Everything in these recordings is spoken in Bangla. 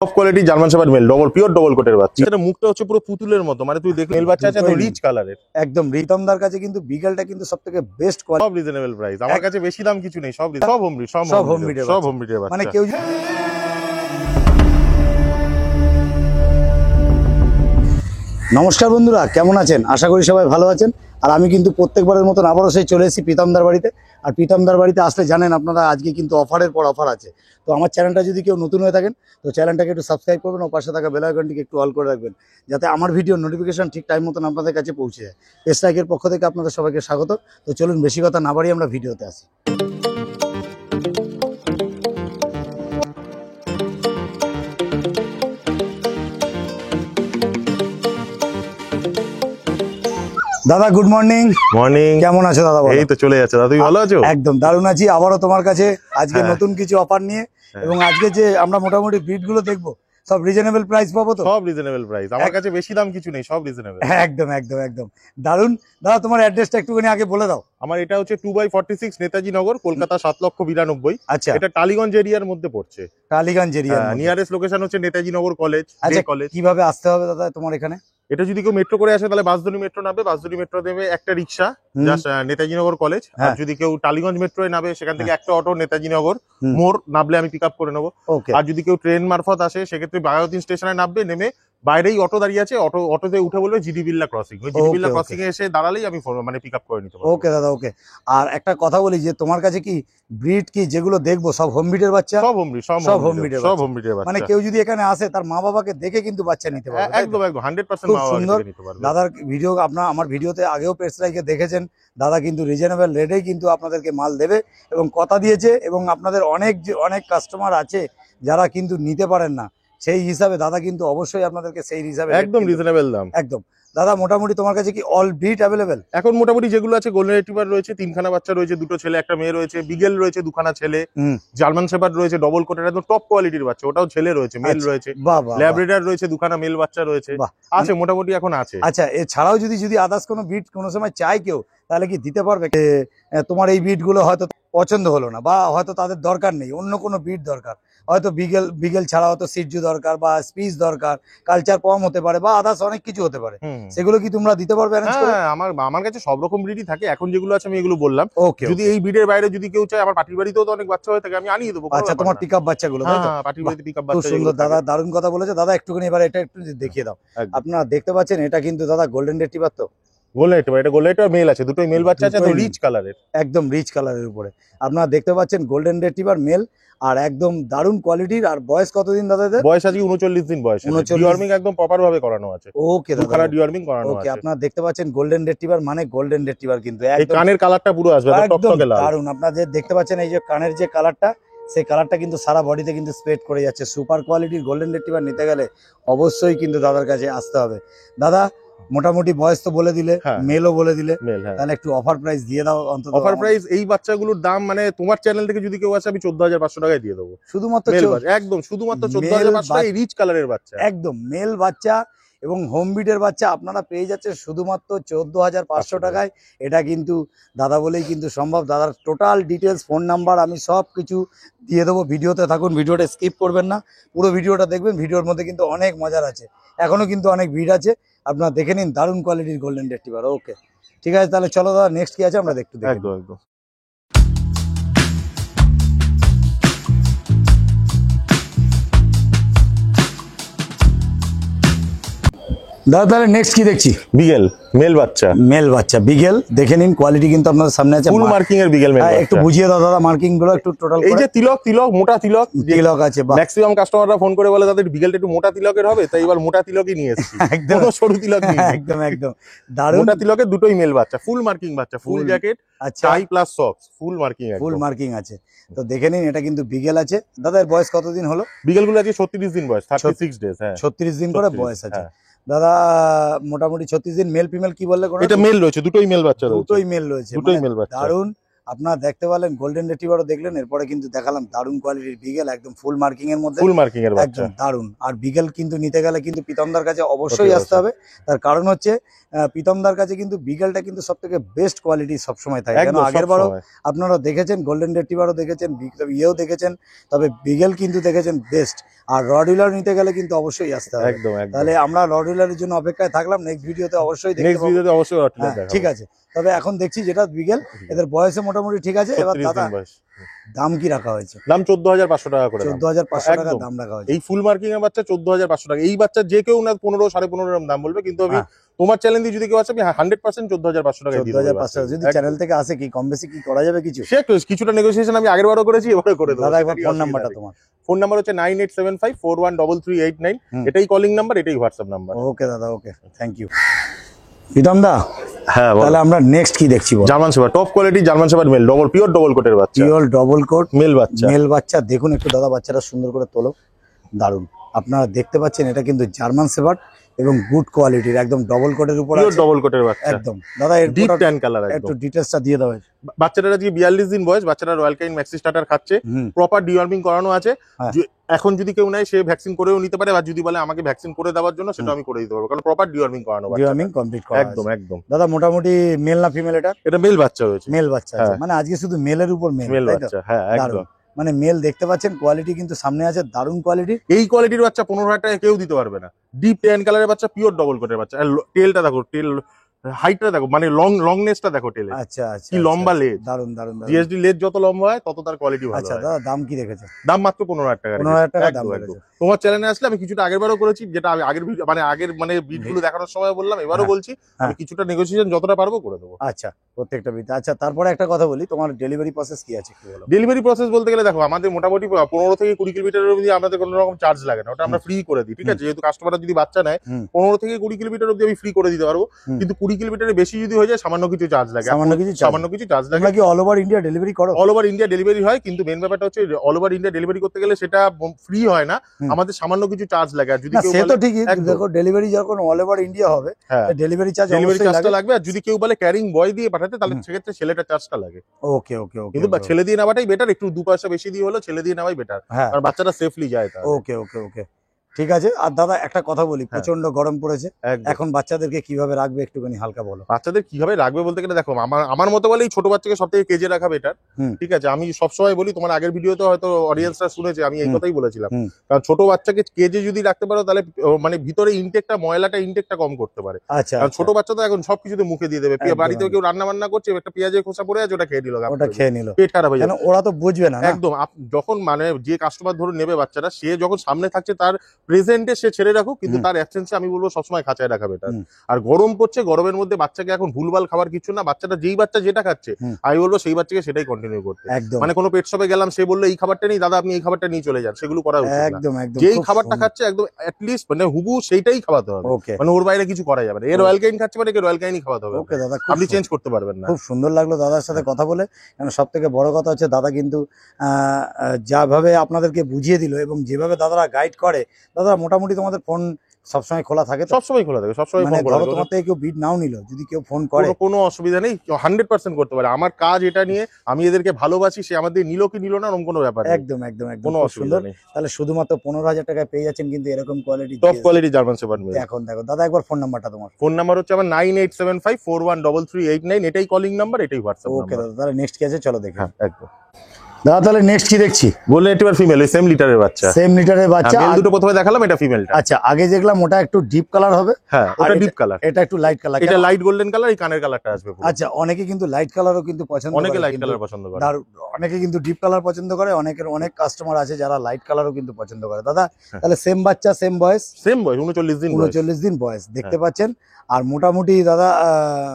Top quality German shepherd male double pure double কোটের বাচ্চা। এটা মুখটা হচ্ছে পুরো পুতুলের মতো, মানে তুই দেখলে মেল বাচ্চা আছে তো রিচ কালারের একদম। রিতমদার কাছে কিন্তু বিগলটা কিন্তু সবথেকে বেস্ট কোয়ালিটি, সব রিজনেবল প্রাইস। আমার কাছে বেশি দাম কিছু নেই, সব হোম ব্রিড, সব হোম ব্রিডের বাচ্চা। মানে কেউ নমস্কার বন্ধুরা, কেমন আছেন? আশা করি সবাই ভালো আছেন। আর আমি কিন্তু প্রত্যেকবারের মতন আবারও সেই চলে এসেছি প্রীতমদার বাড়িতে। আর প্রীতমদার বাড়িতে আসলে জানেন আপনারা আজকে কিন্তু অফারের পর অফার আছে। তো আমার চ্যানেলটা যদি কেউ নতুন হয়ে থাকেন তো চ্যানেলটাকে একটু সাবস্ক্রাইব করবেন ও পাশে থাকা বেল আইকনটিকে একটু অল করে রাখবেন, যাতে আমার ভিডিও নোটিফিকেশন ঠিক টাইম মতন আপনাদের কাছে পৌঁছে যায়। পেস্ট্রাইকের পক্ষ থেকে আপনাদের সবাইকে স্বাগত। তো চলুন বেশি কথা না বাড়িয়ে আমরা ভিডিওতে আসি। দাদা গুড মর্নিং। মর্নিং। কেমন আছো দাদা? এই তো চলে যাচ্ছে দাদা, তুমি ভালো আছো? একদম দারুণ আছি। আবারও তোমার কাছে আজকে নতুন কিছু অফার নিয়ে, এবং আজকে যে আমরা মোটামুটি ব্রিড গুলো দেখবো সব রিজনেবল প্রাইস পাবো তো? সব রিজনেবল প্রাইস, আমার কাছে বেশি দাম কিছু নেই, সব রিজনেবল। একদম একদম একদম দারুণ। দাদা তোমার অ্যাড্রেসটা একটুখানি আগে বলে দাও। আমার এটা হচ্ছে 2/46 নেতাজি নগর, কলকাতা 7,92,000। আচ্ছা, এটা টালিগঞ্জ এরিয়ার মধ্যে পড়ছে। টালিগঞ্জ এরিয়া। নিয়ারেস্ট লোকেশন হচ্ছে নেতাজি নগর কলেজ। আচ্ছা, কলেজ কিভাবে আসতে হবে দাদা তোমার এখানে? এটা যদি কেউ মেট্রো করে আসে তাহলে বাসদনি মেট্রো নামবে, বাসদনি মেট্রো দেবে একটা রিক্সা জাস্ট নেতাজি নগর কলেজ। আর যদি কেউ টালিগঞ্জ মেট্রোয় নামবে সেখান থেকে একটা অটো নেতাজি নগর মোড় নামলে আমি পিক আপ করে নেবো। আর যদি কেউ ট্রেন মারফত আসে সেক্ষেত্রে বাঘাযতীন স্টেশনে নামবে, নেমে বাইরেই অটো দাঁড়িয়ে আছে, অটোতে উঠে বলবে জিডি বিল্লা ক্রসিং। ওই জিডি বিল্লা ক্রসিং এ এসে দাঁড়ালেই আমি মানে পিক আপ করে নিতে পারবো। ওকে দাদা, ওকে। আর একটা কথা বলি যে তোমার কাছে কি ব্রিড কি যেগুলো দেখবো সব হোম ব্রিডের বাচ্চা? সব হোম ব্রিড, সব হোম ব্রিডের বাচ্চা। মানে কেউ যদি এখানে আসে তার মা বাবাকে দেখে কিন্তু বাচ্চা নিতে পারবে। একদম একদম 100% খুব সুন্দর। দাদার ভিডিও আপনারা আমার ভিডিওতে আগেও পেস্ট্রাইকে দেখেছেন। দাদা কিন্তু রিজনেবল রেটেই কিন্তু আপনাদেরকে মাল দেবে এবং কথা দিয়েছে, এবং আপনাদের অনেক কাস্টমার আছে যারা কিন্তু নিতে পারেন না, সেই হিসাবে দাদা কিন্তু অবশ্যই আপনাদেরকে সেই হিসাবে একদম রিজনেবল দাম। একদম। দাদা মোটামুটি তোমার কাছে কি অল ব্রিড অ্যাভেলেবেল? এখন মোটামুটি যেগুলো আছে, গোল্ডেন রিট্রিভার রয়েছে 3খানা বাচ্চা রয়েছে, 2টো ছেলে 1টা মেয়ে রয়েছে, বিগেল রয়েছে 2খানা ছেলে, জার্মান শেপার্ড রয়েছে ডবল কোটের একদম টপ কোয়ালিটির বাচ্চা, ওটাও ছেলে রয়েছে, মেল রয়েছে, ল্যাব্রাডর রয়েছে 2খানা মেল বাচ্চা রয়েছে, আছে মোটামুটি এখন আছে। আচ্ছা, এছাড়াও যদি আদার্স কোনো ব্রিড কোনো সময় চাই কেউ, তাহলে কি দিতে পারবে? তোমার এই ব্রিড গুলো হয়তো পছন্দ হলো না, বা হয়তো তাদের দরকার নেই, অন্য কোনো ব্রিড দরকার, হয়তো বিগেল ছাড়া হয়তো সিটজু দরকার, বা স্পিচ দরকার, কালচার পম হতে পারে, বা আদার্স অনেক কিছু হতে পারে, সেগুলো কি তোমরা দিতে পারবে? হ্যাঁ, আমার কাছে সব রকম ব্রিডই থাকে। এখন যেগুলো আছে আমি এগুলো বললাম। যদি এই ব্রিডের বাইরে যদি কেউ চায়, আমার পাটির বাড়িতেও তো অনেক বাচ্চা হয়ে থাকে, আমি আনিয়ে দেবো। আচ্ছা, তোমার পিক আপ বাচ্চাগুলো? পাটির বাড়িতে পিক আপ বাচ্চা। সুন্দর দাদা, দারুণ কথা বলেছে দাদা। একটুখানি এবার এটা একটু দেখিয়ে দাও। আপনারা দেখতে পাচ্ছেন এটা কিন্তু দাদা গোল্ডেন রিট্রিভার। তো গোল্ডেন রিট্রিভার মেল আছে, দুটোই মেল বাচ্চা আছে, রিচ কালারের, একদম রিচ কালারের উপরে আপনারা দেখতে পাচ্ছেন গোল্ডেন রিট্রিভার মেল, আর একদম দারুণ কোয়ালিটির। আর বয়স কতদিন দাদা এদের? বয়স আজকে 39 দিন বয়স। ডিওয়ার্মিং একদম প্রপার ভাবে করানো আছে। ওকে দাদা, দুখানা ডিওয়ার্মিং করানো আছে। ওকে, আপনারা দেখতে পাচ্ছেন গোল্ডেন রিট্রিভার মানে গোল্ডেন রিট্রিভার কিন্তু এই কানের কালারটা পুরো আসবে টকটকে লাল। দারুণ। আপনারা যে দেখতে পাচ্ছেন এই যে কানের যে কালারটা, সেই কালারটা কিন্তু সারা বডিতে কিন্তু স্প্রেড করে যাচ্ছে। সুপার কোয়ালিটির গোল্ডেন রিট্রিভার নিতে গেলে অবশ্যই কিন্তু দাদার কাছে আসতে হবে। দাদা মোটামুটি বয়স তো বলে দিলে, মেলও বলে দিলে, তাহলে একটু অফার প্রাইস দিয়ে দাও অন্তত। অফার প্রাইস এই বাচ্চাগুলোর দাম মানে তোমার চ্যানেল থেকে যদি কেউ আসে আমি 14,500 টাকায় দিয়ে দেবো শুধুমাত্র। একদম শুধুমাত্র 14,500 টাকায় রিচ কালারের বাচ্চা, একদম মেল বাচ্চা এবং হোম ব্রিডের বাচ্চা আপনারা পেয়ে যাচ্ছেন শুধুমাত্র 14,500 টাকায়। এটা কিন্তু দাদা বলেই কিন্তু সম্ভব। দাদার টোটাল ডিটেলস, ফোন নাম্বার আমি সব কিছু দিয়ে দেবো। ভিডিওতে থাকুন, ভিডিওটা স্কিপ করবেন না, পুরো ভিডিওটা দেখবেন। ভিডিওর মধ্যে কিন্তু অনেক মজার আছে, এখনো কিন্তু অনেক ভিড় আছে, আপনারা দেখে নিন। দারুণ কোয়ালিটির গোল্ডেন রিট্রিভার। ওকে, ঠিক আছে, তাহলে চলো দাদা নেক্সট কি আছে আমরা দেখতে দেখি। একদম একদম। দাদা তাহলে নেক্সট কি দেখছি? বিগেল মেল বাচ্চা, বিগেল দেখে নিন। কোয়ালিটি কিন্তু আপনাদের সামনে আছে, ফুল মার্কিং এর বিগেল মেল। একটু বুঝিয়ে দাও দাদা মার্কিং গুলো একটু টোটাল। এই যে তিলক মোটা তিলক আছে। ম্যাক্সিমাম কাস্টমাররা ফোন করে বলে তাদের বিগেলটা একটু মোটা তিলকের হবে, তাই এবার মোটা তিলকই নিয়ে এসেছি। একদম সরু তিলক নেই, একদম একদম দারুণ। মোটা তিলকের দুটোই মেল বাচ্চা, ফুল মার্কিং বাচ্চা, ফুল জ্যাকেট, টাই প্লাস সক্স, ফুল মার্কিং আছে। তো দেখে নিন, এটা কিন্তু বিগেল আছে। দাদা এর বয়স কতদিন হলো? বিগেল গুলো আছে 36 দিন বয়স, 36 ডেজ। 36 দিন করে বয়স আছে দাদা। মোটামুটি 36 দিন। মেল ফিমেল কি বললে? এটা মেল রয়েছে, দুটোই মেল বাচ্চা রয়েছে, দুটোই মেল রয়েছে। দারুণ। আপনারা দেখতে পেলেন গোল্ডেন রিট্রিভারও দেখলেন, এরপরে কিন্তু দেখালাম দারুণ কোয়ালিটির বিগেল, একদম ফুল মার্কিং এর মধ্যে, ফুল মার্কিং এর বাচ্চা, একদম দারুণ। আর বিগেল কিন্তু নিতে গেলে কিন্তু প্রীতমদার কাছে অবশ্যই আসতে হবে, তার কারণ হচ্ছে প্রীতমদার কাছে কিন্তু বিগেলটা কিন্তু সব থেকে বেস্ট কোয়ালিটি সবসময় থাকে। কেন আগের বারও আপনারা দেখেছেন, গোল্ডেন রিট্রিভারও দেখেছেন, ইয়েও দেখেছেন, তবে বিগেল কিন্তু দেখেছেন বেস্ট। আর রডউইলার নিতে গেলে কিন্তু অবশ্যই আসতে হবে। তাহলে আমরা রডউইলারের জন্য অপেক্ষায় থাকলাম, নেক্সট ভিডিওতে অবশ্যই দেখতে পাবো। ঠিক আছে, তবে এখন দেখছি যেটা বিগেল, এদের বয়সে মোটামুটি ঠিক আছে। এবার দাদা দাম কি রাখা হয়েছে? দাম 14,500 টাকা করে। 14,500 টাকা দাম রাখা হয়েছে এই ফুল মার্কিং এর বাচ্চা 14,500 টাকা। এই বাচ্চা যে কেউ না 15, 15.5 এরকম দাম বলবে, কিন্তু আমি তোমার চ্যানেল দিয়ে যদি কেউ আসে আমি 100% 14,500 টাকা দিয়ে দেব। 14,500 যদি চ্যানেল থেকে আসে, কি কম বেশি কি করা যাবে? কিছুটা নেগোসিয়েশন আমি আগের বারও করেছি, এবারে করে দেব। দাদা একবার ফোন নাম্বারটা তোমার। ফোন নাম্বার হচ্ছে 9875413389, এটাই কলিং নাম্বার, এটাই হোয়াটসঅ্যাপ নাম্বার। ওকে দাদা, okay, thank you. Pritam da, হ্যাঁ তাহলে আমরা নেক্সট কি দেখছি? German shepherd, top quality German shepherd male, pure double কোটের বাচ্চা, পিওর ডবল কোট মেল বাচ্চা। মেল বাচ্চা দেখুন একটু দাদা, বাচ্চাটা সুন্দর করে তোলো, দারুন। আপনারা দেখতে পাচ্ছেন এটা কিন্তু জার্মান শেপার্ড এবং গুড কোয়ালিটির, একদম ডবল কোটের উপর আছে, ডবল কোটের বাচ্চা একদম। দাদা এর ডিপ ট্যান কালার, একটু ডিটেইলসটা দিয়ে দাও। বাচ্চাটার আজকে 42 দিন বয়স, বাচ্চাটা রয়্যাল কাইন ম্যাক্সি স্টার্টার খাচ্ছে, প্রপার ডিওয়ার্মিং করানো আছে। এখন যদি কেউ নেয় সে ভ্যাকসিন করেও নিতে পারে, বা যদি বলে আমাকে ভ্যাকসিন করে দেওয়ার জন্য, সেটা আমি করে দিতে পারবো, কারণ প্রপার ডিওয়ার্মিং করানো, ডিওয়ার্মিং কমপ্লিট করা একদম একদম। দাদা মোটামুটি মেল না ফিমেল? এটা মেল বাচ্চা রয়েছে, মেল বাচ্চা আছে, মানে আজকে শুধু মেলের উপর মেল বাচ্চা। হ্যাঁ একদম, মানে মেল দেখতে পাচ্ছেন, কোয়ালিটি কিন্তু সামনে আছে, দারুণ কোয়ালিটি। এই কোয়ালিটির বাচ্চা 15,000 টাকা কেউ দিতে পারবে না। ডিপ ট্যান কালারের বাচ্চা, পিওর ডবল কোটের বাচ্চা। টেলটা দেখো, টেল হাইটটা দেখো, মানে লংনেসটা দেখো টেলে, আচ্ছা আচ্ছা, কি লম্বা লেজ, দারুন দারুন। জিএসডি লেজ যত লম্বা হয় তত তার কোয়ালিটি ভালো। আচ্ছা দাদা, দাম কি রেখেছে? দাম মাত্র 15,000 টাকা। 15,000 টাকা দাম রেখেছে। তোমার চ্যানেলে আসলে আমি কিছুটা আগেরবারও করেছি, যেটা আমি আগের বিটগুলো দেখানোর সময় বললাম, এবারও বলছি আমি কিছুটা নেগোসিয়েশন যতটা পারবো করে দেবো। আচ্ছা, প্রত্যেকটা বিট। আচ্ছা, তারপরে একটা কথা বলি, তোমার ডেলিভারি প্রসেস কি আছে একটু বলো। ডেলিভারি প্রসেস বলতে গেলে দেখো, আমাদের মোটামুটি 15 থেকে 20 কিলোমিটার অবধি আমাদের কোনো রকম চার্জ লাগে না, ওটা আমরা ফ্রি করে দিই। ঠিক আছে, যেহেতু কাস্টমাররা যদি বাচ্চা নেয় 15 থেকে 20 কিলোমিটার অবধি আমি ফ্রি করে দিতে পারবো, কিন্তু 20 কিলোমিটারের বেশি যদি হয়ে যায় সামান্য কিছু চার্জ লাগে। সামান্য কিছু চার্জ লাগে। কি অল ওভার ইন্ডিয়া ডেলিভারি করো? অল ওভার ইন্ডিয়া ডেলিভারি হয়, কিন্তু মেন ব্যাপারটা হচ্ছে অল ওভার ইন্ডিয়া ডেলিভারি করতে গেলে সেটা ফ্রি হয় না, আমাদের সামান্য কিছু চার্জ লাগে। আর যদি কেউ তো ঠিকই, দেখো ডেলিভারি যখন অল ওভার ইন্ডিয়া হবে, ডেলিভারি চার্জটা লাগবে। আর যদি কেউ বলে ক্যারিং বয় দিয়ে পাঠাতে, তাহলে সেক্ষেত্রে ছেলেটা চার্জটা লাগে। ওকে ওকে ওকে, কিন্তু ছেলে দিয়ে নেওয়াটাই বেটার, একটু 2 পয়সা বেশি দিয়ে হলো ছেলে দিয়ে নেওয়াই বেটার, কারণ বাচ্চাটা সেফলি যায়। ওকে ওকে ওকে, ঠিক আছে। আর দাদা একটা কথা বলি, প্রচন্ড গরম পড়েছে, এখন বাচ্চাদেরকে কিভাবে রাখবে একটুখানি হালকা বলো। বাচ্চাদের কিভাবে রাখবে বলতে গেলে দেখো, আমার মতো বলে এই ছোট বাচ্চাকে সব থেকে কেজে রাখা বেটার। ঠিক আছে, আমি সবসময় বলি, তোমার আগের ভিডিওতে হয়তো অডিয়েন্সরা শুনেছে, আমি এই কথাই বলেছিলাম, কারণ ছোট বাচ্চাকে কেজে যদি রাখতে পারো, তাহলে মানে ভিতরে ইনটেকটা, ময়লাটা ইনটেকটা কম করতে পারে। আচ্ছা, কারণ ছোট বাচ্চা তো এখন সবকিছুতে মুখে দিয়ে দেবে। বাড়িতে কেউ রান্না বান্না করছে, একটা পেঁয়াজের খোসা পড়ে আছে, ওটা খেয়ে নিল, পেট খারাপ হয়ে যাবে। ওরা তো বুঝবে না একদম। যখন মানে যে কাস্টমার ধরুন নেবে বাচ্চাটা, সে যখন সামনে থাকছে, তার প্রেজেন্টে সে ছেড়ে রাখুক, কিন্তু তার অ্যাবসেন্সে আমি বলবো সবসময় খাঁচায় রাখা বেটার। আর গরম পড়ছে, গরমের মধ্যে বাচ্চাকে এখন ভুলভাল খাবার কিছু না, বাচ্চাটা যেই বাচ্চা যেটা খাচ্ছে আমি বলবো সেই বাচ্চাকে সেটাই কন্টিনিউ করতে। মানে কোনো পেট শপে গেলাম, সে বললো এই খাবারটা নেই দাদা, আপনি এই খাবারটা নিয়ে চলে যান, সেগুলো করা উচিত না। যেই খাবারটা খাচ্ছে একদম অ্যাটলিস্ট মানে হুবু সেইটাই খাওয়াতে হবে, মানে ওর বাইরে কিছু করা যাবে না। এর রয়্যাল কাইন খাচ্ছে মানে একে রয়্যাল কাইনই খাওয়াতে হবে। ওকে দাদা, আপনি চেঞ্জ করতে পারবেন না। খুব সুন্দর লাগলো দাদার সাথে কথা বলে, কারণ সব থেকে বড় কথা হচ্ছে দাদা কিন্তু যাভাবে আপনাদেরকে বুঝিয়ে দিল এবং যেভাবে দাদারা গাইড করে, দাদা মোটামুটি তোমাদের ফোন সবসময় খোলা থাকে? সবসময় খোলা থাকে, সবসময় ফোন করা। তোমার থেকে কেউ বিট নাও নিল, যদি কেউ ফোন করে কোনো অসুবিধা নেই, 100% করতে পারে। আমার কাজ এটা নিয়ে, আমি এদেরকে ভালোবাসি, সে আমাদের নিল কি নিল না এরকম কোনো ব্যাপার নেই। একদম একদম একদম, কোনো অসুবিধা নেই। তাহলে শুধুমাত্র 15,000 টাকায় পেয়ে যাচ্ছেন কিন্তু এরকম quality, top quality German shepherd male. এখন দেখো দাদা, একবার ফোন নাম্বারটা তোমার। ফোন নাম্বার হচ্ছে আমার 9875413389, এটাই কলিং নাম্বার, এটাই হোয়াটসঅ্যাপ। ওকে দাদা, তাহলে নেক্সট কি আছে চলো দেখি। একদম দাদা, তাহলে নেক্সট কি দেখছি? বললে এবার ফিমেল, ওই সেম লিটারের বাচ্চা, সেম লিটারের বাচ্চা। মেল দুটো প্রথমে দেখালাম, এটা ফিমেলটা। আচ্ছা, আগে দেখলাম ওটা একটু ডিপ কালার হবে। হ্যাঁ, ওটা ডিপ কালার, এটা একটু লাইট কালার। এটা লাইট গোল্ডেন কালার, এই কানের কালারটা আসবে। আচ্ছা, অনেকে কিন্তু লাইট কালারও কিন্তু পছন্দ করে, অনেকে লাইট কালার পছন্দ করে, অনেকে কিন্তু ডিপ কালার পছন্দ করে, অনেক কাস্টমার আছে যারা লাইট কালারও কিন্তু পছন্দ করে। দাদা তাহলে সেম বাচ্চা, সেম বয়স, 39 দিন বয়স দেখতে পাচ্ছেন। আর মোটামুটি দাদা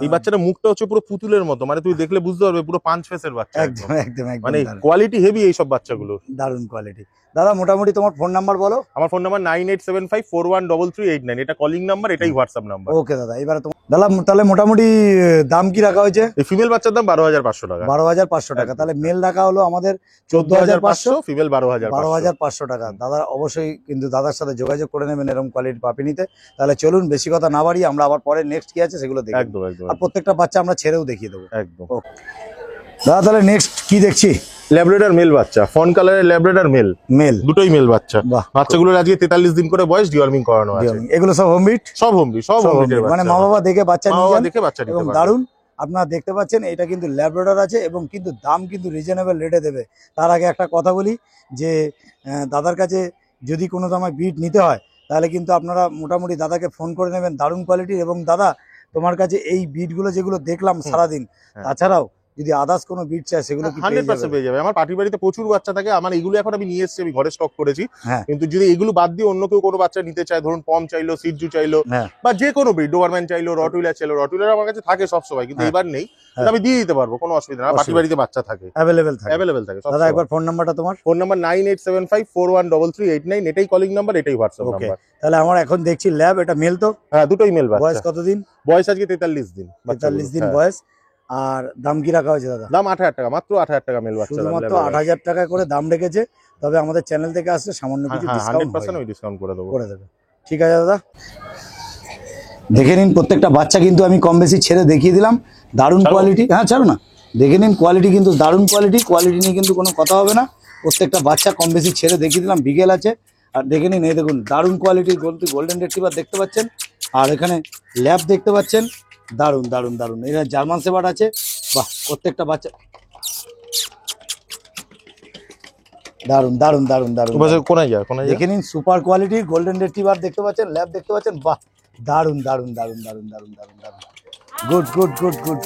এই বাচ্চাটা মুখটা হচ্ছে পুরো পুতুলের মতো, মানে তুই দেখলে বুঝতে পারবে পুরো পাঁচ ফেসের বাচ্চা। একদম একদম একদম, মানে কোয়ালিটি হেভি এই সব বাচ্চাগুলো, দারুণ কোয়ালিটি। দাদা মোটামুটি তোমার ফোন নাম্বার বলো। আমার ফোন নাম্বার 9875413389, এটা কলিং নাম্বার, এটাই হোয়াটসঅ্যাপ নাম্বার। ওকে দাদা, এবারে দাদা তাহলে মোটামুটি দাম কি রাখা হয়েছে? এই ফিমেল বাচ্চার দাম 12,500 টাকা। 12,500 টাকা। তাহলে মেল রাখা হলো আমাদের 14,500, ফিমেল 12,500 টাকা। দাদা অবশ্যই কিন্তু দাদার সাথে যোগাযোগ করে নেবেন এরকম কোয়ালিটি পাপি নিতে। তাহলে চলুন বেশি কথা না বাড়িয়ে আমরা আবার পরে নেক্সট কি আছে সেগুলো দেখি। একদম একদম। আর প্রত্যেকটা বাচ্চা আমরা ছেড়েও দেখিয়ে দেবো। একদম। দাদা তাহলে নেক্সট কি দেখছি? ল্যাব্রাডর মেল বাচ্চা, ফন কালারের ল্যাব্রাডর মেল, মেল, দুটোই মেল বাচ্চা। বাচ্চাগুলোর আজকে 43 দিন করে বয়স, ডিওয়ার্মিং করানো আছে। এগুলো সব হোম ব্রিড? সব হোম ব্রিড, সব হোম ব্রিড, মানে মা বাবা দেখে বাচ্চা নিয়ে যান, দেখে বাচ্চা নিতে এবং পারবে। দারুন আপনারা দেখতে পাচ্ছেন এটা কিন্তু ল্যাব্রাডর আছে এবং কিন্তু দাম কিন্তু রিজনেবল রেটে দেবে। তার আগে একটা কথা বলি যে দাদার কাছে যদি কোনো সময় বিট নিতে হয় তাহলে কিন্তু আপনারা মোটামুটি দাদাকে ফোন করে নেবেন, দারুণ কোয়ালিটির। এবং দাদা তোমার কাছে এই বিটগুলো যেগুলো দেখলাম সারাদিন, তাছাড়াও যদি আদার্স কোনো বিট চায় সেগুলো কি 100% পেয়ে যাবে। আমার পার্টি বাড়িতে প্রচুর বাচ্চা থাকে, আমার এগুলো এখন আমি নিয়ে এসেছি, আমি ঘরে স্টক করেছি। কিন্তু যদি এগুলো বাদ দিয়ে অন্য কেউ কোনো বাচ্চা নিতে চায়, ধরুন পম চাইলো, সিজু চাইলো, বা যে কোনো ব্রিড, ডোবারম্যান চাইলো, রটউইলার চাইলো, রটউইলার আমার কাছে থাকে সব সময়, কিন্তু এবার নেই, আমি দিয়ে দিতে পারবো, কোনো অসুবিধা না। পার্টি বাড়িতে বাচ্চা থাকে, অ্যাভেলেবেল থাকে। দাদা একবার ফোন নাম্বারটা তোমার? ফোন নাম্বার 9875413389, এটাই কলিং নাম্বার, এটাই হোয়াটসঅ্যাপ নাম্বার। তাহলে আমার এখন দেখছি ল্যাব, এটা মেল তো? হ্যাঁ, দুটোই মেল বাচ্চা। বয়স কতদিন? বয়স আজকে 43 দিন। 43 দিন বয়স। আর দাম কি রাখা হয়েছে দাদা? দাম 8000 টাকা, মাত্র 8000 টাকা মেল বাচ্চা, শুধুমাত্র 8000 টাকা করে দাম রেখেছে। তবে আমাদের চ্যানেল থেকে আসলে সামান্য কিছু ডিসকাউন্ট 100% ডিসকাউন্ট করে দেবে। ঠিক আছে দাদা, দেখে নিন প্রত্যেকটা বাচ্চা কিন্তু আমি কম বেশি ছেড়ে দেখিয়ে দিলাম, দারুণ কোয়ালিটি। হ্যাঁ ছাড়ো না, দেখে নিন কোয়ালিটি কিন্তু দারুণ কোয়ালিটি, কোয়ালিটি নিয়ে কিন্তু কোনো কথা হবে না। প্রত্যেকটা বাচ্চা কম বেশি ছেড়ে দেখিয়ে দিলাম, বিকেল আছে। আর দেখে নিন, এই দেখুন দারুণ কোয়ালিটির গোল্ডেন রিট্রিভার দেখতে পাচ্ছেন, আর এখানে ল্যাব দেখতে পাচ্ছেন, দারুণ দারুণ দারুণ। এখানে জার্মান শেপার্ড আছে, বাহ প্রত্যেকটা বাচ্চা দারুণ দারুণ দারুণ দারুণ। দেখে নিন সুপার কোয়ালিটির গোল্ডেন রিট্রিভার দেখতে পাচ্ছেন, ল্যাব দেখতে পাচ্ছেন, বাহ দারুণ দারুণ দারুণ দারুণ দারুণ দারুণ দারুণ, গুড গুড গুড গুড।